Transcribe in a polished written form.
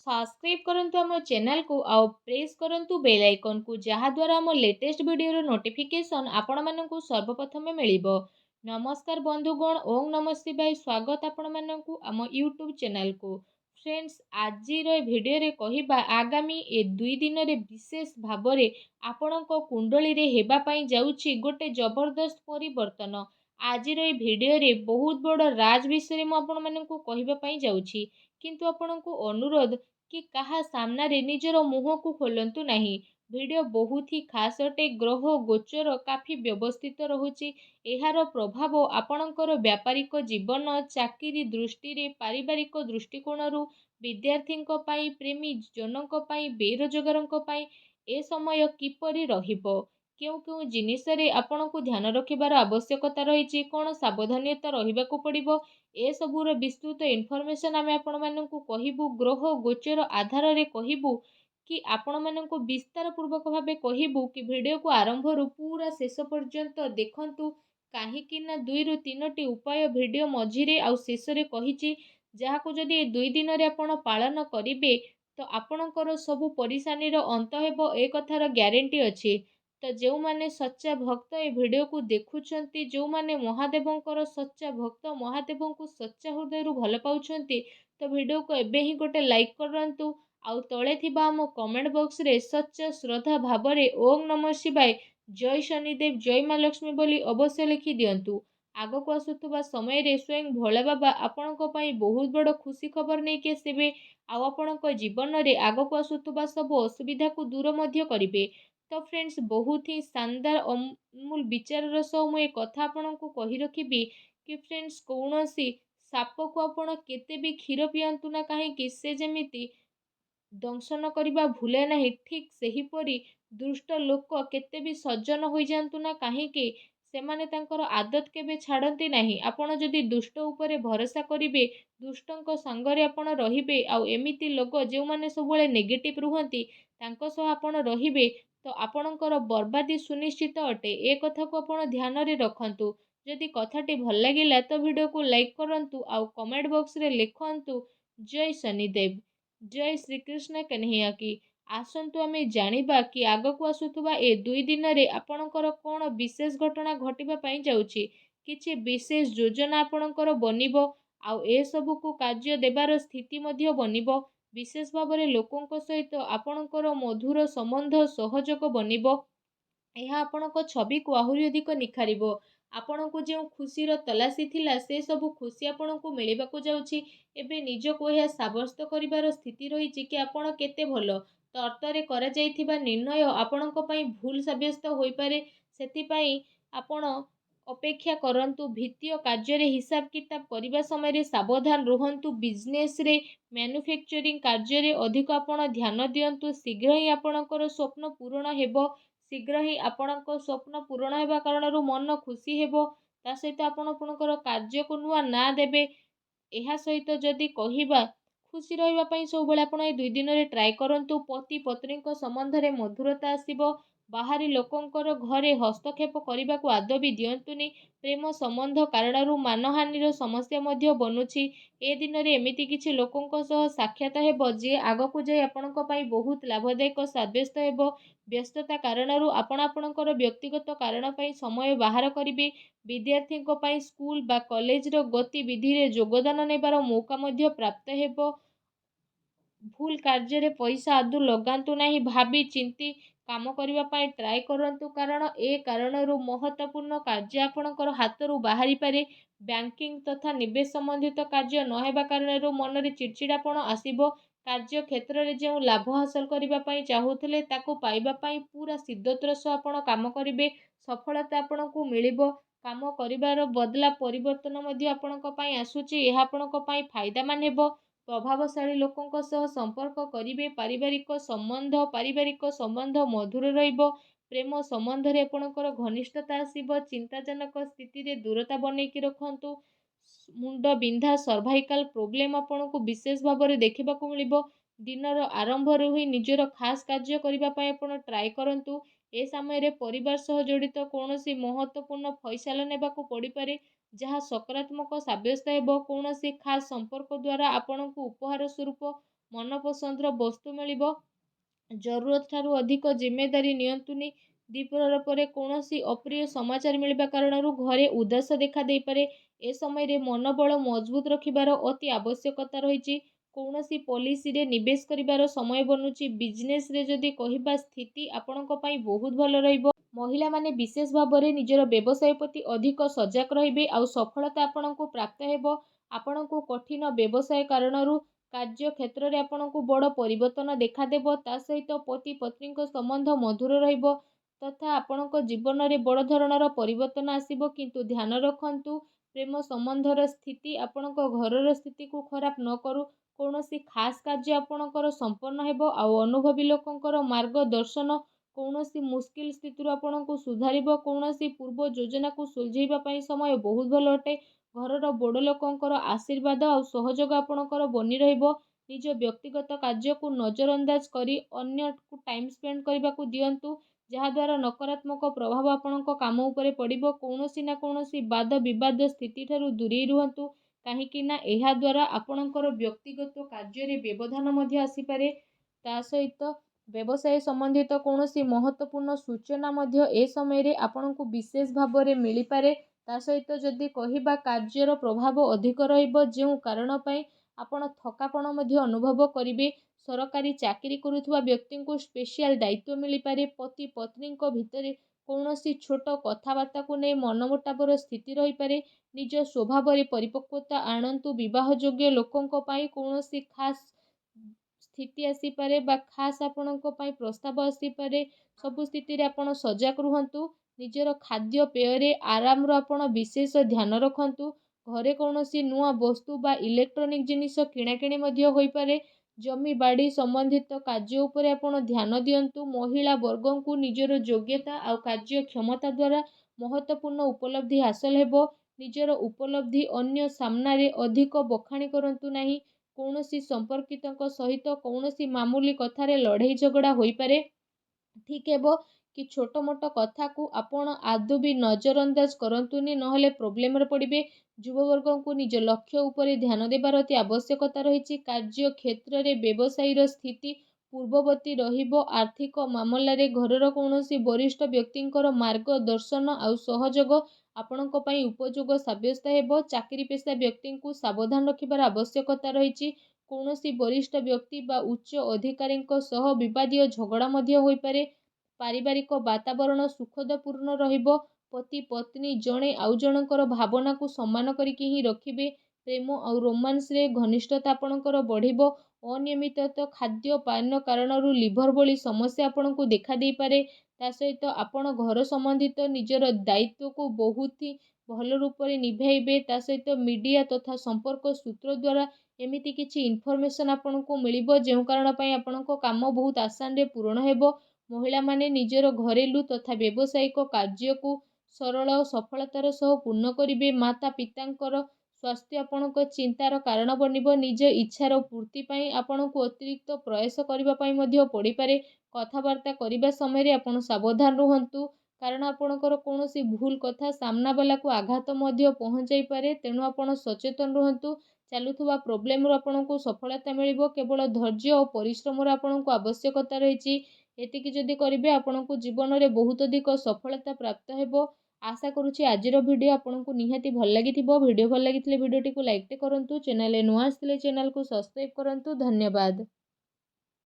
Subscribe करंतु आम channel को आउ प्रेस करंतु बेल आइकन को जहा द्वारा आम लेटेस्ट वीडियो नोटिफिकेशन आपण मानकु सर्वप्रथम मिलिबो। नमस्कार बंधुगण, ओम नमः शिवाय। स्वागत आपण मानकु आम यूट्यूब चैनल को। फ्रेंड्स, आज भिडियो रे कहिबा आगामी ए 2 दिन रे विशेष भाबरे आपणक कुंडली रे हेबा पई जाउछि गोटे जबरदस्त परिवर्तन। आज भिडियो रे बहुत बड़ राज विषय मु आपण मानकु कहिबा पई जाउछि, किंतु आपणकु अनुरोध कि कहा सामना रे निजर मुह को खोलंतु नहीं। वीडियो बहुत ही खास अटे। ग्रह गोचर काफी व्यवस्थित रहुछि। एहार प्रभाव आपणकर व्यापारिक जीवन, चाकरी दृष्टि रे, पारिवारिक दृष्टिकोण रु, विद्यार्थी पाई, प्रेमी जनक पाई, बेरोजगारक पाई ए समय किपरि रहिबो, क्यों क्यों जिनिस रे आपनको ध्यान रखिबार आवश्यकता रही, कौन सावधानता रहिबाकु पड़िबो, ए सबूर विस्तृत इनफॉरमेशन आमे आपण माननकु कहिबु। ग्रह गोचर आधार रे कहिबु कि आपण माननकु विस्तार पूर्वक भाबे कहिबु कि वीडियो को आरंभ रु पूरा शेष पर्यंत देखंतु। काहेकि ना 2 रु 3 टी उपाय वीडियो मझिरे आउ शेष रे कहिछि, जाहाकु जदि 2 दिन रे आपण पालन करिवे तो आपणकर सबु परेशानी रो अंत हेबो, ए कथार ग्यारंटी अछि। तो जो माने सच्चा भक्त ए वीडियो को देखुछंती, जो माने महादेवंकर सच्चा भक्त, महादेव को सच्चा हृदय रु भल पाउछंती, तो वीडियो को एबे ही गोटे लाइक करंतु। आउ तळे थिबा आम कमेंट बॉक्स रे सच्चा श्रद्धा भाबरे ओम नमः शिवाय, जय शनिदेव, जय माँ लक्ष्मी बोली अवश्य लिखि दियंतु। आगक आसुथुबा समय रे स्वयं भोला बाबा आपणक पई बहुत बड़ खुशी खबर नै के आसीबे। आउ आपणक जीवन रे आगक आसुथुबा सब असुविधा को दूर मध्य करिवे। तो फ्रेंड्स, बहुत ही शानदार अमूल विचार सह मु कथा आपको कही रखी कि फ्रेंड्स, कौन सी साप को आपण केते भी क्षीर पियंतु ना कहीं से जमीती दंशन करने भूले ना, ठीक सही परी दुष्ट लोक केते भी सज्जन हो जातु ना कहीं सेमाने तांकर आदत केबे छाड़ती नहीं। आपण जदि दुष्ट उपरे भरोसा करिवे, दुष्टंक संगरे आपण रहिबे, आउ एमिति लोक जो माने सबले नेगेटिव रुहंती तांको सह आपण रहिबे, तो आपणकर बर्बादी सुनिश्चित अटे। ए कथा को आपण ध्यान रे रखंतु। जदि कथाटी भल लगिला तो वीडियो को लाइक करंतु, आउ कमेंट बॉक्स रे लिखंतु जय शनिदेव, जय श्री कृष्ण कन्हैया की। आसंतु आमे जानिबा कि आगकु आसुथुबा ए 2 दिन रे आपणकर कोन विशेष घटना घटिबा पई जाउछि। किछि विशेष योजना आपणकर बनिबो, आउ ए सबु को कार्य देबार स्थिति मध्य बनिबो। विशेष भाव में लोकों सहित आपणकर मधुर संबंध सहयोग बनिबो। यह आपणक छवि को आहुरी अधिक निखारिबो। आपणको जो खुशीर तलासी थिला से सबु खुशी आपणको मिलिबाकु जाउछि। एबे निजको यह साब्यस्त करिबार स्थिति रहिछि कि आपण केते भलो। तर्तरे करा जाइथिबा निर्णय आपणको पई भूल साब्यस्त होई पारे। सेति पई आपण अपेक्षा करंतु। वित्तीय कार्य रे हिसाब किताब करबा समय रे सावधान रुहंतु। बिजनेस रे, मैन्युफैक्चरिंग कार्य रे अधिक आपण ध्यान दियंतु। शीघ्र ही आपणकर स्वप्न पूर्ण हेबो। शीघ्र ही आपणक स्वप्न पूर्ण हेबा कारणरू मन खुशी हेबो। ता सहित आपण आपणकर कार्य को नुआ ना देबे। एहा सहित जदि कहिबा खुशी रहिबा पई सब बेले आपण ए 2 दिन रे ट्राई करंतु। पति पत्नी को संबंध रे मधुरता आसीबो। बाहरी लोकंकर घरे हस्तक्षेप करने को आदौ भी दियंतुनी। प्रेम संबंध कारणरू मानहानिर समस्या मध्य बनुछि। ए दिन रे एमिति किछि लोकंक सह साक्षात हेबो जे आगकु जाय आपणक पई बहुत लाभदायक साब्यस्त हेबो। व्यस्तता कारणरू आपण आपणकर व्यक्तिगत कारण पई समय बाहर करिवे। विद्यार्थी पई स्कूल बा कॉलेज रो गतिविधि रे योगदान नेबार मौका मध्य प्राप्त हेबो। भूल कार्य रे पैसा आदु लगांतु नहीं। भाभी चिंती काम करबा पई ट्राई करंतु, कारण ए कारणरू महत्वपूर्ण कार्य आपणकर हाथरू बाहरी पारे। बैंकिंग तथा निवेश संबंधित कार्य न हेबा कारणरू मन रे चिड़चिड़ापण आसीबो। कार्य क्षेत्र रे जो लाभ हासिल करबा पई चाहूथिले ताको पाइबा पई पूरा सिद्धतर सह आपण काम करिवे। सफलता आपणको मिलिबो। काम करिबार बदला परिवर्तन मध्य आपणक पई आसुची। एहा आपणक पई फायदा मान हेबो। प्रभावशाली लोकों सह संपर्क करिवे। पारिवारिक संबंध मधुर रहिबो। प्रेम संबंध रे आपणकर घनिष्ठता आसीबो। चिंताजनक स्थिति रे दूरता बनैकी रखंतु। मुंड बिंधा सर्वाइकल प्रोब्लेम आपणको विशेष भाव में देखिबाकु मिलिबो। दिनर आरंभ रु ही निजर खास कार्य करबा पई आपण ट्राई करंतु। ए समय रे परिवार सह जड़ित कौनसी महत्वपूर्ण फैसला नेबाकु पड़ी पारे, जहाँ सकारात्मक साब्यस्त हेबो। कौनसी खास संपर्क द्वारा आपणको उपहार स्वरूप ମନପସନ୍ଦର ବସ୍ତୁ ମିଳିବ। ଜରୁରତ ଠାରୁ ଅଧିକ ଜିମ୍ମେଦାରୀ ନିଅନ୍ତୁନି। ଦ୍ୱିପ୍ରହର ପରେ କୌଣସି ଅପ୍ରିୟ ସମାଚାର ମିଳିବା କାରଣରୁ ଘରେ ଉଦାସ ଦେଖା ଦେଇପାରେ। ଏ ସମୟରେ ମନୋବଳ ମଜବୁତ ରଖିବାର ଅତି ଆବଶ୍ୟକତା ରହିଛି। କୌଣସି ପଲିସିରେ ନିବେଶ କରିବାର ସମୟ ବନୁଛି। ବିଜନେସରେ ଯଦି କହିବା ସ୍ଥିତି ଆପଣଙ୍କ ପାଇଁ ବହୁତ ଭଲ ରହିବ। ମହିଳାମାନେ ବିଶେଷ ଭାବରେ ନିଜର ବ୍ୟବସାୟ ପ୍ରତି ଅଧିକ ସଜାଗ ରହିବେ ଆଉ ସଫଳତା ଆପଣଙ୍କୁ ପ୍ରାପ୍ତ ହେବ। ଆପଣଙ୍କୁ କଠିନ ବ୍ୟବସାୟ କାରଣରୁ କାର୍ଯ୍ୟ କ୍ଷେତ୍ରରେ ଆପଣଙ୍କୁ ବଡ଼ ପରିବର୍ତ୍ତନ ଦେଖାଦେବ। ତା ସହିତ ପତି ପତ୍ନୀଙ୍କ ସମ୍ବନ୍ଧ ମଧୁର ରହିବ ତଥା ଆପଣଙ୍କ ଜୀବନରେ ବଡ଼ ଧରଣର ପରିବର୍ତ୍ତନ ଆସିବ। କିନ୍ତୁ ଧ୍ୟାନ ରଖନ୍ତୁ ପ୍ରେମ ସମ୍ବନ୍ଧର ସ୍ଥିତି ଆପଣଙ୍କ ଘରର ସ୍ଥିତିକୁ ଖରାପ ନ କରୁ। କୌଣସି ଖାସ୍ କାର୍ଯ୍ୟ ଆପଣଙ୍କର ସମ୍ପନ୍ନ ହେବ ଆଉ ଅନୁଭବୀ ଲୋକଙ୍କର ମାର୍ଗଦର୍ଶନ କୌଣସି ମୁସ୍କିଲ ସ୍ଥିତିରୁ ଆପଣଙ୍କୁ ସୁଧାରିବ। କୌଣସି ପୂର୍ବ ଯୋଜନାକୁ ସୁଲଝେଇବା ପାଇଁ ସମୟ ବହୁତ ଭଲ ଅଟେ। ଘରର ବଡ଼ ଲୋକଙ୍କର ଆଶୀର୍ବାଦ ଆଉ ସହଯୋଗ ଆପଣଙ୍କର ବନି ରହିବ। ନିଜ ବ୍ୟକ୍ତିଗତ କାର୍ଯ୍ୟକୁ ନଜରଅନ୍ଦାଜ କରି ଅନ୍ୟକୁ ଟାଇମ୍ ସ୍ପେଣ୍ଡ କରିବାକୁ ଦିଅନ୍ତୁ, ଯାହାଦ୍ୱାରା ନକାରାତ୍ମକ ପ୍ରଭାବ ଆପଣଙ୍କ କାମ ଉପରେ ପଡ଼ିବ। କୌଣସି ନା କୌଣସି ବାଦ ବିବାଦ ସ୍ଥିତିଠାରୁ ଦୂରେଇ ରୁହନ୍ତୁ, କାହିଁକି ନା ଏହା ଦ୍ୱାରା ଆପଣଙ୍କର ବ୍ୟକ୍ତିଗତ କାର୍ଯ୍ୟରେ ବ୍ୟବଧାନ ମଧ୍ୟ ଆସିପାରେ। ତା ସହିତ ବ୍ୟବସାୟ ସମ୍ବନ୍ଧିତ କୌଣସି ମହତ୍ତ୍ୱପୂର୍ଣ୍ଣ ସୂଚନା ମଧ୍ୟ ଏ ସମୟରେ ଆପଣଙ୍କୁ ବିଶେଷ ଭାବରେ ମିଳିପାରେ। ତା ସହିତ ଯଦି କହିବା କାର୍ଯ୍ୟର ପ୍ରଭାବ ଅଧିକ ରହିବ, ଯେଉଁ କାରଣ ପାଇଁ ଆପଣ ଥକାପଣ ମଧ୍ୟ ଅନୁଭବ କରିବେ। ସରକାରୀ ଚାକିରି କରୁଥିବା ବ୍ୟକ୍ତିଙ୍କୁ ସ୍ପେଶିଆଲ ଦାୟିତ୍ୱ ମିଳିପାରେ। ପତି ପତ୍ନୀଙ୍କ ଭିତରେ କୌଣସି ଛୋଟ କଥାବାର୍ତ୍ତାକୁ ନେଇ ମନମୁଟାବର ସ୍ଥିତି ରହିପାରେ। ନିଜ ସ୍ୱଭାବରେ ପରିପକ୍ୱତା ଆଣନ୍ତୁ। ବିବାହଯୋଗ୍ୟ ଲୋକଙ୍କ ପାଇଁ କୌଣସି ଖାସ୍ ସ୍ଥିତି ଆସିପାରେ ବା ଖାସ୍ ଆପଣଙ୍କ ପାଇଁ ପ୍ରସ୍ତାବ ଆସିପାରେ। ସବୁ ସ୍ଥିତିରେ ଆପଣ ସଜାଗ ରୁହନ୍ତୁ। ନିଜର ଖାଦ୍ୟ ପେୟରେ ଆରାମର ଆପଣ ବିଶେଷ ଧ୍ୟାନ ରଖନ୍ତୁ। ଘରେ କୌଣସି ନୂଆ ବସ୍ତୁ ବା ଇଲେକ୍ଟ୍ରୋନିକ୍ ଜିନିଷ କିଣାକିଣି ମଧ୍ୟ ହୋଇପାରେ। ଜମି ବାଡ଼ି ସମ୍ବନ୍ଧିତ କାର୍ଯ୍ୟ ଉପରେ ଆପଣ ଧ୍ୟାନ ଦିଅନ୍ତୁ। ମହିଳା ବର୍ଗଙ୍କୁ ନିଜର ଯୋଗ୍ୟତା ଆଉ କାର୍ଯ୍ୟକ୍ଷମତା ଦ୍ୱାରା ମହତ୍ତ୍ୱପୂର୍ଣ୍ଣ ଉପଲବ୍ଧି ହାସଲ ହେବ। ନିଜର ଉପଲବ୍ଧି ଅନ୍ୟ ସାମ୍ନାରେ ଅଧିକ ବଖାଣି କରନ୍ତୁ ନାହିଁ। କୌଣସି ସମ୍ପର୍କିତଙ୍କ ସହିତ କୌଣସି ମାମୁଲି କଥାରେ ଲଢ଼େଇ ଝଗଡ଼ା ହୋଇପାରେ। ଠିକ୍ ହେବ କି ଛୋଟ ମୋଟ କଥାକୁ ଆପଣ ଆଦୌ ବି ନଜରଅନ୍ଦାଜ କରନ୍ତୁନି, ନହେଲେ ପ୍ରୋବ୍ଲେମରେ ପଡ଼ିବେ। ଯୁବବର୍ଗଙ୍କୁ ନିଜ ଲକ୍ଷ୍ୟ ଉପରେ ଧ୍ୟାନ ଦେବାର ଅତି ଆବଶ୍ୟକତା ରହିଛି। କାର୍ଯ୍ୟ କ୍ଷେତ୍ରରେ ବ୍ୟବସାୟୀର ସ୍ଥିତି ପୂର୍ବବତୀ ରହିବ। ଆର୍ଥିକ ମାମଲାରେ ଘରର କୌଣସି ବରିଷ୍ଠ ବ୍ୟକ୍ତିଙ୍କର ମାର୍ଗଦର୍ଶନ ଆଉ ସହଯୋଗ ଆପଣଙ୍କ ପାଇଁ ଉପଯୋଗ ସାବ୍ୟସ୍ତ ହେବ। ଚାକିରି ପେଶା ବ୍ୟକ୍ତିଙ୍କୁ ସାବଧାନ ରଖିବାର ଆବଶ୍ୟକତା ରହିଛି। କୌଣସି ବରିଷ୍ଠ ବ୍ୟକ୍ତି ବା ଉଚ୍ଚ ଅଧିକାରୀଙ୍କ ସହ ବିବାଦୀୟ ଝଗଡ଼ା ମଧ୍ୟ ହୋଇପାରେ। ପାରିବାରିକ ବାତାବରଣ ସୁଖଦପୂର୍ଣ୍ଣ ରହିବ। ପତି ପତ୍ନୀ ଜଣେ ଆଉ ଜଣଙ୍କର ଭାବନାକୁ ସମ୍ମାନ କରିକି ହିଁ ରଖିବେ। ପ୍ରେମ ଆଉ ରୋମାନ୍ସରେ ଘନିଷ୍ଠତା ଆପଣଙ୍କର ବଢ଼ିବ। ଅନିୟମିତ ଖାଦ୍ୟ ପାନ କାରଣରୁ ଲିଭର ଭଳି ସମସ୍ୟା ଆପଣଙ୍କୁ ଦେଖାଦେଇପାରେ। ତା ସହିତ ଆପଣ ଘର ସମ୍ବନ୍ଧିତ ନିଜର ଦାୟିତ୍ୱକୁ ବହୁତ ହି ଭଲ ରୂପରେ ନିଭାଇବେ। ତା ସହିତ ମିଡ଼ିଆ ତଥା ସମ୍ପର୍କ ସୂତ୍ର ଦ୍ୱାରା ଏମିତି କିଛି ଇନଫର୍ମେସନ୍ ଆପଣଙ୍କୁ ମିଳିବ, ଯେଉଁ କାରଣ ପାଇଁ ଆପଣଙ୍କ କାମ ବହୁତ ଆସାନରେ ପୂରଣ ହେବ। ମହିଳାମାନେ ନିଜର ଘରେଲୁ ତଥା ବ୍ୟବସାୟିକ କାର୍ଯ୍ୟକୁ ସରଳ ଓ ସଫଳତାର ସହ ପୂର୍ଣ୍ଣ କରିବେ। ମାତା ପିତାଙ୍କର ସ୍ୱାସ୍ଥ୍ୟ ଆପଣଙ୍କ ଚିନ୍ତାର କାରଣ ବନିବ। ନିଜ ଇଚ୍ଛାର ପୂର୍ତ୍ତି ପାଇଁ ଆପଣଙ୍କୁ ଅତିରିକ୍ତ ପ୍ରୟାସ କରିବା ପାଇଁ ମଧ୍ୟ ପଡ଼ିପାରେ। କଥାବାର୍ତ୍ତା କରିବା ସମୟରେ ଆପଣ ସାବଧାନ ରୁହନ୍ତୁ, କାରଣ ଆପଣଙ୍କର କୌଣସି ଭୁଲ କଥା ସାମ୍ନାବାଲାକୁ ଆଘାତ ମଧ୍ୟ ପହଞ୍ଚାଇପାରେ। ତେଣୁ ଆପଣ ସଚେତନ ରୁହନ୍ତୁ। ଚାଲୁଥିବା ପ୍ରୋବ୍ଲେମରୁ ଆପଣଙ୍କୁ ସଫଳତା ମିଳିବ। କେବଳ ଧୈର୍ଯ୍ୟ ଓ ପରିଶ୍ରମର ଆପଣଙ୍କୁ ଆବଶ୍ୟକତା ରହିଛି। ଏତିକି ଯଦି କରିବେ ଆପଣଙ୍କୁ ଜୀବନରେ ବହୁତ ଅଧିକ ସଫଳତା ପ୍ରାପ୍ତ ହେବ। ଆଶା କରୁଛି ଆଜିର ଭିଡ଼ିଓ ଆପଣଙ୍କୁ ନିହାତି ଭଲ ଲାଗିଥିବ। ଭିଡ଼ିଓ ଭଲ ଲାଗିଥିଲେ ଭିଡ଼ିଓଟିକୁ ଲାଇକ୍ଟେ କରନ୍ତୁ। ଚ୍ୟାନେଲରେ ନୂଆ ଆସିଥିଲେ ଚ୍ୟାନେଲକୁ ସବସ୍କ୍ରାଇବ୍ କରନ୍ତୁ। ଧନ୍ୟବାଦ।